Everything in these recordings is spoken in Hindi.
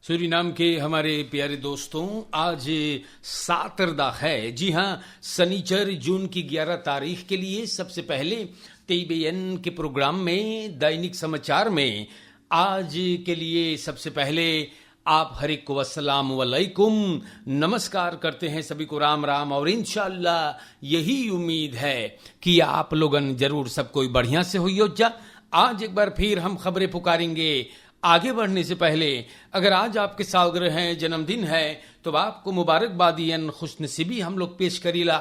सूरीनाम के हमारे प्यारे दोस्तों, आज सातरदा है। जी हाँ, शनिचर जून की 11 तारीख के लिए सबसे पहले TBN के प्रोग्राम में दैनिक समाचार में आज के लिए सबसे पहले आप हर एक को अस्सलाम वालेकुम नमस्कार करते हैं, सभी को राम राम। और इंशाअल्लाह यही उम्मीद है कि आप लोगन जरूर सब कोई बढ़िया से हुई हो जा। आज एक बार फिर हम खबरें पुकारेंगे। आगे बढ़ने से पहले अगर आज आपके सालगिरह हैं, जन्मदिन है, तो आपको मुबारकबादियन खुशनसीबी हम लोग पेश करीला।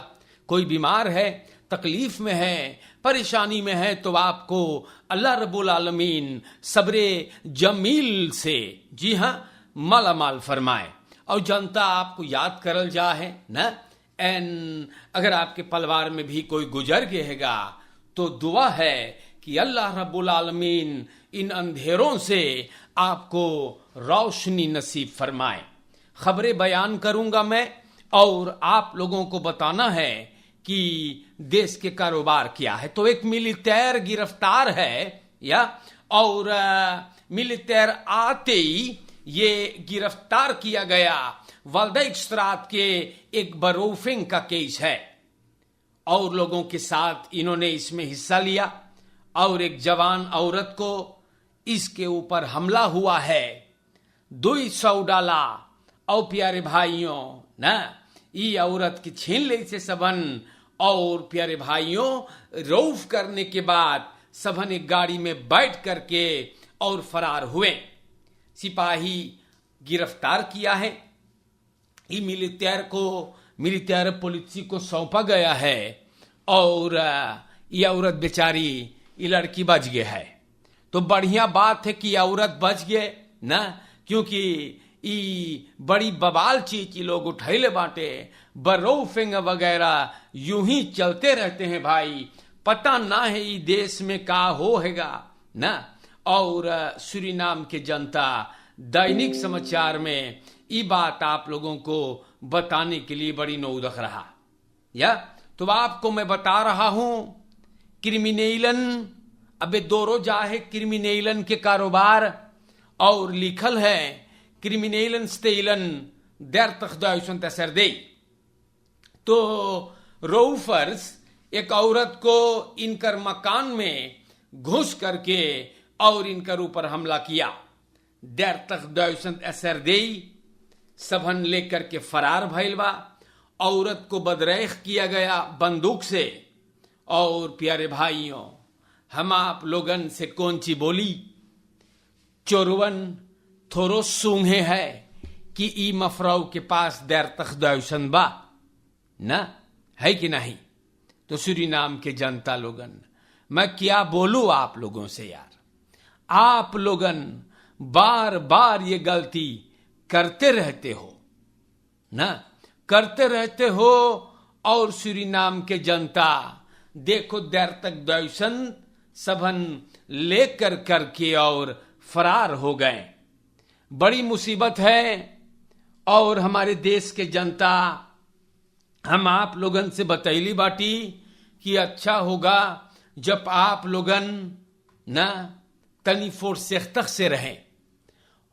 कोई बीमार है, तकलीफ में है, परेशानी में है, तो आपको अल्लाह रब्बुल आलमीन सब्रे जमील से जी हाँ माला माल फरमाए। और जनता आपको याद करल जा है न। एन अगर आपके परिवार में भी कोई गुजर गएगा तो दुआ है कि अल्लाह रब्बुल आलमीन इन अंधेरों से आपको रोशनी नसीब फरमाए। खबरें बयान करूंगा मैं और आप लोगों को बताना है कि देश के कारोबार क्या है। तो एक मिलिटेयर गिरफ्तार है या और मिलिटेयर आते ही ये गिरफ्तार किया गया। वाल्दाइक्स्ट्रात के एक बरूफिंग का केस है और लोगों के साथ इन्होंने इसमें हिस्सा लिया और एक जवान औरत को इसके ऊपर हमला हुआ है। $200 और प्यारे भाइयों न ये औरत की छीन ले से सबन। और प्यारे भाइयों रऊफ करने के बाद सबन एक गाड़ी में बैठ करके और फरार हुए। सिपाही गिरफ्तार किया है। ये मिलिटेयर पुलिस को सौंपा गया है और ये औरत बेचारी ये लड़की बच गई है। तो बढ़िया बात है कि औरत बच गए ना, क्योंकि ई बड़ी बवाल चीज की लोग उठैले बाटे। बरोफिंग वगैरह यूं ही चलते रहते हैं भाई, पता ना है ई देश में का होगा ना। और सूरीनाम के जनता दैनिक समाचार में ये बात आप लोगों को बताने के लिए बड़ी नौदख रहा या। तो आपको मैं बता रहा हूं क्रिमिनेलन अबे दो रोजा है क्रिमिनेलन के कारोबार और लिखल है क्रिमिनेलन स्टेलन देर तखदायुसन तसर दे। तो रोफर्स एक औरत को इनकर मकान में घुस करके और इनकर ऊपर हमला किया। देर तखदायुसन असर दे सबन लेकर के फरार भइल बा। औरत को बदरेख किया गया बंदूक से। और प्यारे भाइयों, हम आप लोगन से कौन सी बोली चोरवन थोरो सूंघे है कि ई मफराव के पास देर तखदायुसन बा ना है कि नहीं। तो सूरीनाम के जनता लोगन, मैं क्या बोलूं आप लोगों से यार। आप लोगन बार बार ये गलती करते रहते हो ना, करते रहते हो। और सूरीनाम के जनता देखो देर तक दर्शन सबन लेकर करके और फरार हो गए। बड़ी मुसीबत है। और हमारे देश के जनता हम आप लोगन से बतैली बाटी कि अच्छा होगा जब आप लोगन ना तनी फुर्सत से रहें।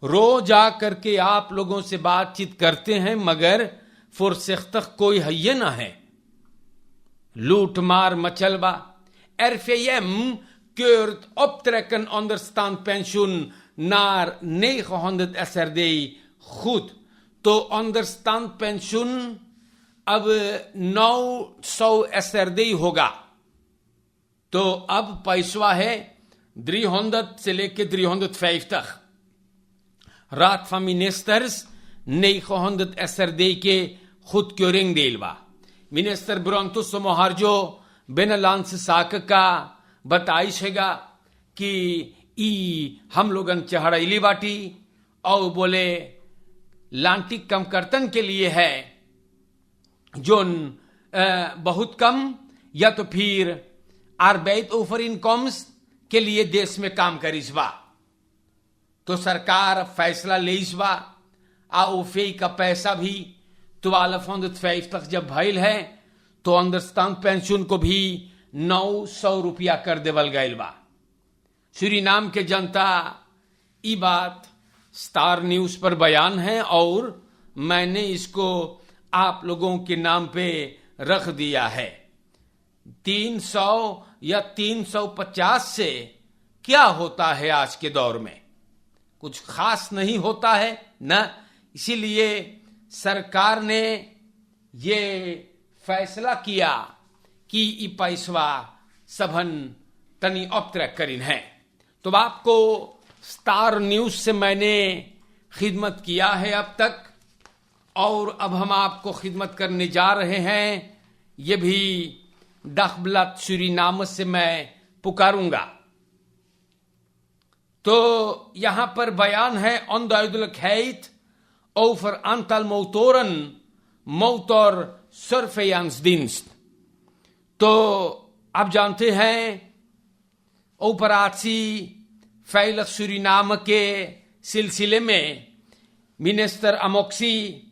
रोज आकर के आप लोगों से बातचीत करते हैं मगर फुर्सत कोई है ना है। लूट मार मचलबा RFM keurt optrekken onder standpensioen naar 900 SRD goed. तो onder standpensioen अब 900 SRD होगा। तो अब पैसवा है 300 से लेके 350। रात van ministers 900 SRD के goedkeuring deelba। मिनिस्टर ब्रंतुस मोहार्जो बिनलांस साक का बताइशेगा कि ई हम लोगन चढ़ैली बाटी और बोले लांटी कम कर्तन के लिए है जोन बहुत कम या तो फिर आर्बेट ओवर इनकम्स के लिए देश में काम करिसबा। तो सरकार फैसला लेइसबा आ ओफे का पैसा भी 1250 जब भइल है तो अंडरस्टैंड पेंशन को भी 900 रुपया कर देवल गइल बा। सूरीनाम के जनता ई बात स्टार न्यूज पर बयान है और मैंने इसको आप लोगों के नाम पे रख दिया है। 300 या 350 से क्या होता है आज के दौर में? कुछ खास नहीं होता है ना। इसीलिए सरकार ने ये फैसला किया कि ई पैसवा सबन तनी ऑप्ट्रैक करीन है। तो आपको स्टार न्यूज से मैंने खिदमत किया है अब तक, और अब हम आपको खिदमत करने जा रहे हैं। ये भी दखबलत सूरीनाम से मैं पुकारूंगा। तो यहां पर बयान है onduidelijkheid over aantal motoren, motorsurveillancedienst। तो आप जानते हैं ऑपरेशी veilig सूरीनाम के सिलसिले में मिनिस्टर अमोक्सी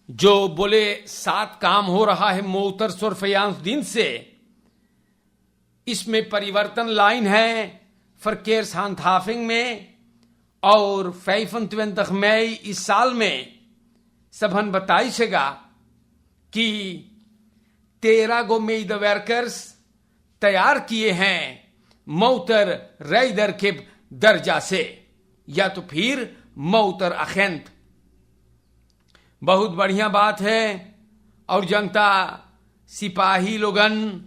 जो बोले 7 काम हो रहा है मोटर सर्वेलांस दिन से, इसमें परिवर्तन लाइन है verkeershandhaving में, और 25 मई इस साल में सबन बताइएगा कि 13 गो मेडवर्कर्स तैयार किए हैं मोटर राइडर के दर्जा से, या तो फिर मोटर अखेंट। बहुत बढ़िया बात है। और जनता सिपाही लोगन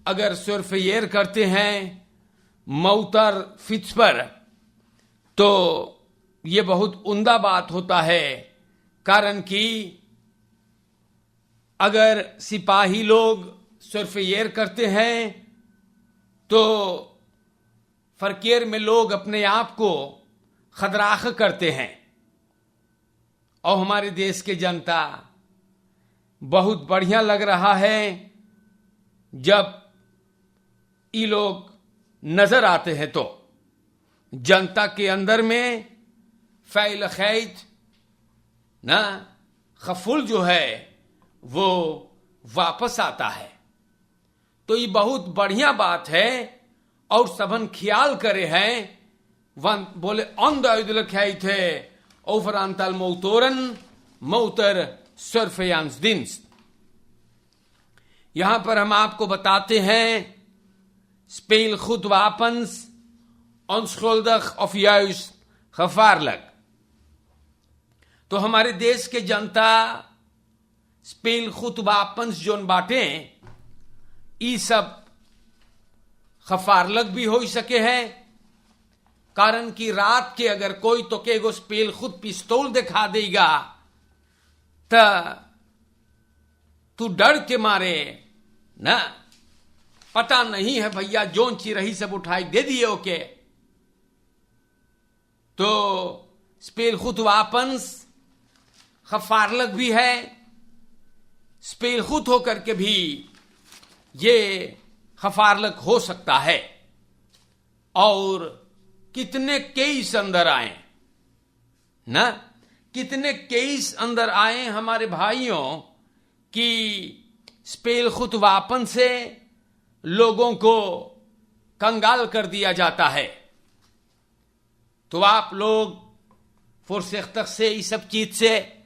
अगर सर्वेयर करते हैं मोटर फिट्स पर, तो ये बहुत उम्दा बात होता है। कारण कि अगर सिपाही लोग सर्वेयर करते हैं तो फरकेर में लोग अपने आप को खतराख करते हैं। और हमारे देश के जनता बहुत बढ़िया लग रहा है जब ये लोग नजर आते हैं। तो जनता के अंदर में फैल खैत ना खफुल जो है वो वापस आता है। तो ये बहुत बढ़िया बात है। और सबन ख्याल करे हैं वन बोले onduidelijkheid है over aantal motoren, motorsurveillancedienst। यहां पर हम आपको बताते हैं speelgoed wapens, onschuldig of juist gevaarlijk। तो हमारे देश के जनता speelgoed wapens जोन बाटे ई सब खफारलक भी हो सके हैं। कारण कि रात के अगर कोई तो केगो speelgoed पिस्तौल दिखा देगा तो तू डर के मारे ना, पता नहीं है भैया जोन ची रही सब उठाई दे दिए ओके। तो speelgoed wapens खफारलक भी है। speelgoed होकर के भी ये खफारलक हो सकता है। और कितने केस अंदर आए ना, कितने केस अंदर आए हमारे भाइयों कि speelgoed वापन से लोगों को कंगाल कर दिया जाता है। तो आप लोग फुर्सत से इस सब चीज से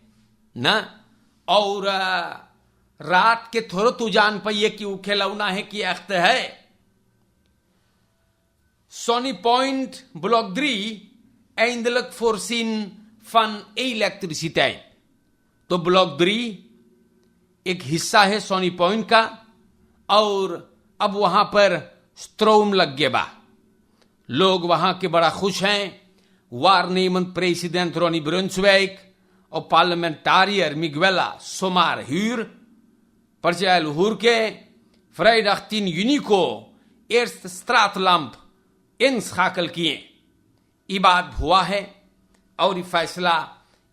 ना, और रात के थोड़ा तू जान पाइए कि वो खिलौना है कि अख्त है। Sonny Point Blok 3 eindelijk voorzien van elektriciteit। तो ब्लॉक 3 एक हिस्सा है सोनी पॉइंट का, और अब वहां पर स्ट्रोम लग गया बा। लोग वहां के बड़ा खुश हैं। waarnemend president Ronnie Brunswijk और parlementariër Miguel Somar Huur Partij Luhurke vrijdag 10 juni को eerste straatlamp इंस्खाकल किए। ये बात हुआ है और ये फैसला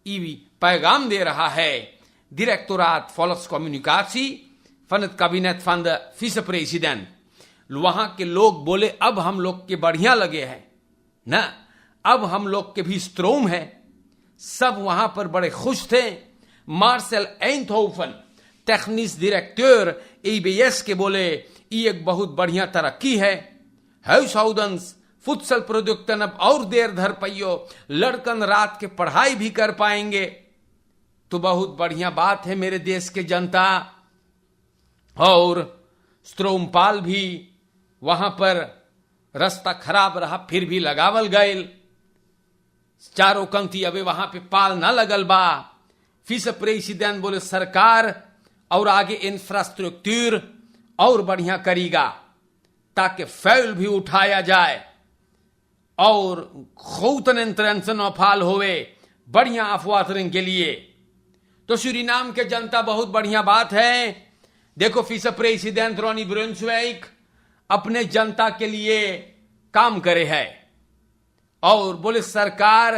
ये पैगाम दे रहा है Directoraat Volkscommunicatie van het kabinet van de vicepresident। वहां के लोग बोले अब हम लोग के बढ़िया लगे हैं ना, अब हम लोग के भी स्ट्रोम है। सब वहां पर बड़े खुश थे। मार्सेल एंथोफन टेक्निस डायरेक्टर EBS के बोले ये एक बहुत बढ़िया तरक्की है। huishoudens फुत्सल प्रोद्युक्तन अब और देर धर पाइयो, लड़कन रात के पढ़ाई भी कर पाएंगे। तो बहुत बढ़िया बात है मेरे देश के जनता। और स्त्रोमपाल भी वहां पर रास्ता खराब रहा फिर भी लगावल गए, चारों कंक्ति अबे वहां पे पाल ना लगल बा। फिर प्रेसिडेंट बोले सरकार और आगे इंफ्रास्ट्रक्चर और बढ़िया करेगा ताकि फैल भी उठाया जाए और खूतन फाल होवे बढ़िया अफवाह के लिए। तो सूरीनाम के जनता बहुत बढ़िया बात है। देखो फिर प्रेसिडेंट रोनी ब्रुन्सविक अपने जनता के लिए काम करे है और बोले सरकार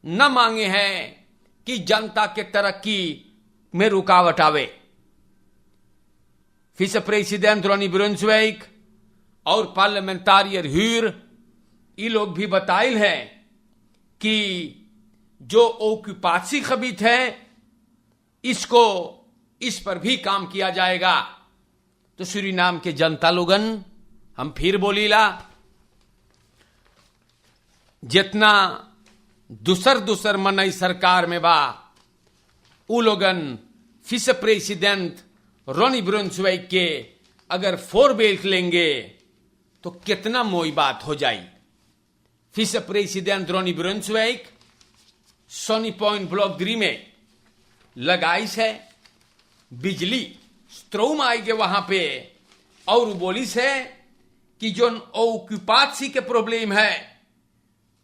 न मांगे हैं कि जनता के तरक्की में रुकावट आवे। फिर प्रेसिडेंट रोनी ब्रुन्सविक और पार्लियामेंटारियर ह्यूर ये लोग भी बताइल है कि जो ओक्युपासी खबीत है इस पर भी काम किया जाएगा। तो सूरीनाम के जनता लोगन हम फिर बोलीला, जितना दूसर मनई सरकार में बा उ लोगन फिर प्रेसिडेंट रोनी ब्रुन्सविक के अगर फोर बेल्ट लेंगे तो कितना मोई बात हो जाई। फिर प्रेसिडेंट रोनी ब्रुन्सविक सोनी पॉइंट ब्लॉक 3 में लगाइस है बिजली स्ट्रोम आएगे वहां पे और बोलिस है कि जो ओक्युपासी के प्रॉब्लम है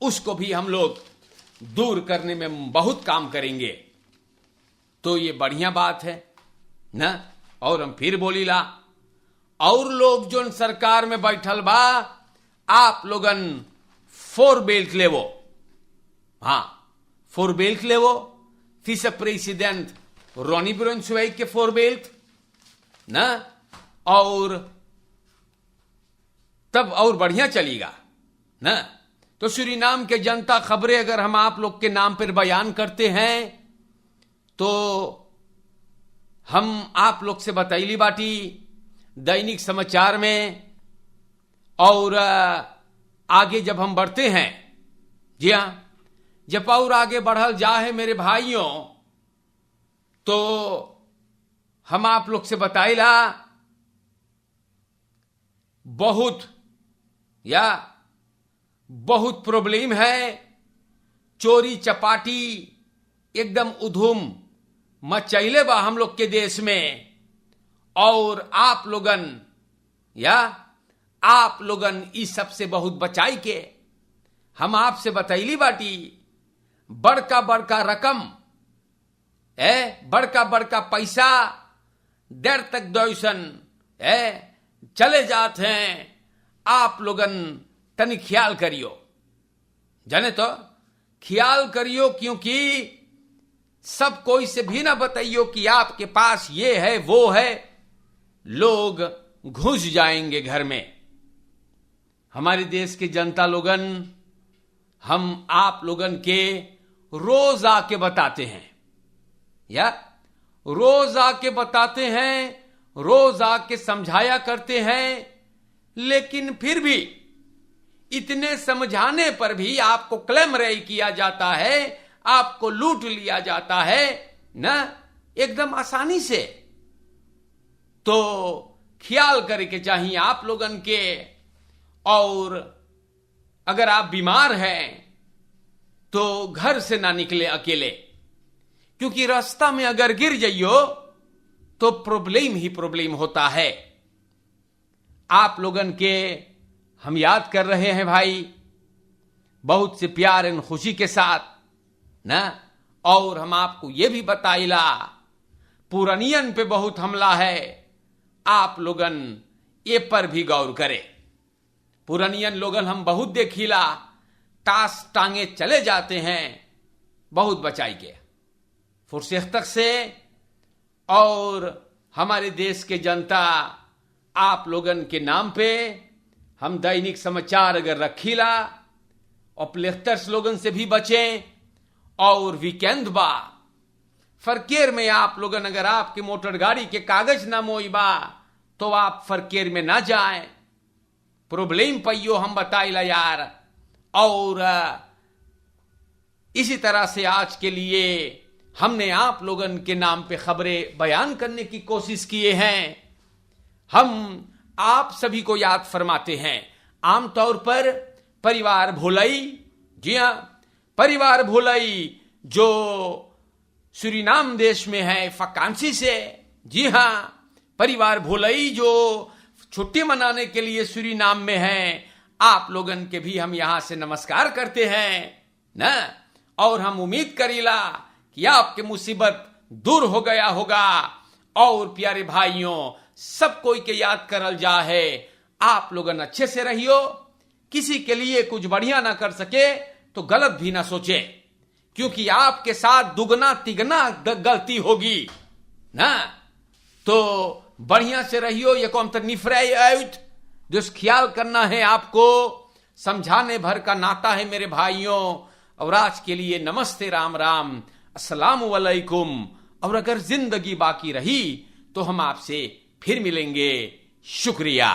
उसको भी हम लोग दूर करने में बहुत काम करेंगे। तो ये बढ़िया बात है ना। और हम फिर बोलीला और लोग जो सरकार में बैठल बा आप लोगन फोर बेल्ट लेवो, हाँ फोर बेल्ट लेवो। फिर प्रेसिडेंट रोनी ब्रुन्सविक के फोर बेल्ट ना और तब और बढ़िया चलेगा ना। तो सूरीनाम के जनता खबरें अगर हम आप लोग के नाम पर बयान करते हैं तो हम आप लोग से बतैली बाटी दैनिक समाचार में। और आगे जब हम बढ़ते हैं, जी हां, जब और आगे बढ़ल जाए मेरे भाइयों तो हम आप लोग से बताइला बहुत प्रॉब्लम है। चोरी चपाटी एकदम उधूम मचैले बा हम लोग के देश में। और आप लोगन इस सबसे बहुत बचाई के हम आपसे बतैली बाटी। बड़का बड़का रकम बड़का पैसा देर तक दोसन चले जाते हैं। आप लोगन तनी ख्याल करियो, जाने तो ख्याल करियो, क्योंकि सब कोई से भी ना बताइयो कि आपके पास ये है वो है, लोग घुस जाएंगे घर में। हमारे देश के जनता लोगन हम आप लोगन के रोज आके बताते हैं रोज आके बताते हैं, रोज आके समझाया करते हैं, लेकिन फिर भी इतने समझाने पर भी आपको क्लेम रेल किया जाता है, आपको लूट लिया जाता है ना एकदम आसानी से। तो ख्याल करके चाहिए आप लोगन के। और अगर आप बीमार हैं तो घर से ना निकले अकेले, क्योंकि रास्ता में अगर गिर जाइयो तो प्रॉब्लम ही प्रॉब्लम होता है। आप लोगन के हम याद कर रहे हैं भाई, बहुत से प्यार एवं खुशी के साथ ना। और हम आपको यह भी बताइला पुरानियन पे बहुत हमला है, आप लोगन ये पर भी गौर करें। पुरानियन लोगन हम बहुत देखिला टास टांगे चले जाते हैं बहुत बचाई के फुर्सत तक से। और हमारे देश के जनता आप लोगन के नाम पे हम दैनिक समाचार अगर रखीला और प्लेख्तर्स लोगन से भी बचें। और वीकेंड बा फरकेर में आप लोगन अगर आपके मोटर गाड़ी के कागज ना मोई बा तो आप फरकेर में ना जाएं। प्रॉब्लम पइयो हम बताइला यार। और इसी तरह से आज के लिए हमने आप लोगन के नाम पे खबरें बयान करने की कोशिश किए हैं। हम आप सभी को याद फरमाते हैं, आमतौर पर परिवार भोलई, जी हां, परिवार भोलई जो सूरीनाम देश में है फकांसी से, जी हां, परिवार भोलई जो छुट्टी मनाने के लिए सूरीनाम में है, आप लोगन के भी हम यहां से नमस्कार करते हैं ना। और हम उम्मीद करीला कि आपके मुसीबत दूर हो गया होगा। और प्यारे भाइयों, सब कोई के याद करल जा है, आप लोगन अच्छे से रहियो, किसी के लिए कुछ बढ़िया ना कर सके तो गलत भी ना सोचे, क्योंकि आपके साथ दुगना तिगना गलती होगी ना। तो बढ़िया से रहियो, ये कौन तो निफराय जिस ख्याल करना है आपको, समझाने भर का नाता है मेरे भाइयों। और आज के लिए नमस्ते, राम राम, अस्सलाम वालेकुम। और अगर जिंदगी बाकी रही तो हम आपसे फिर मिलेंगे। शुक्रिया।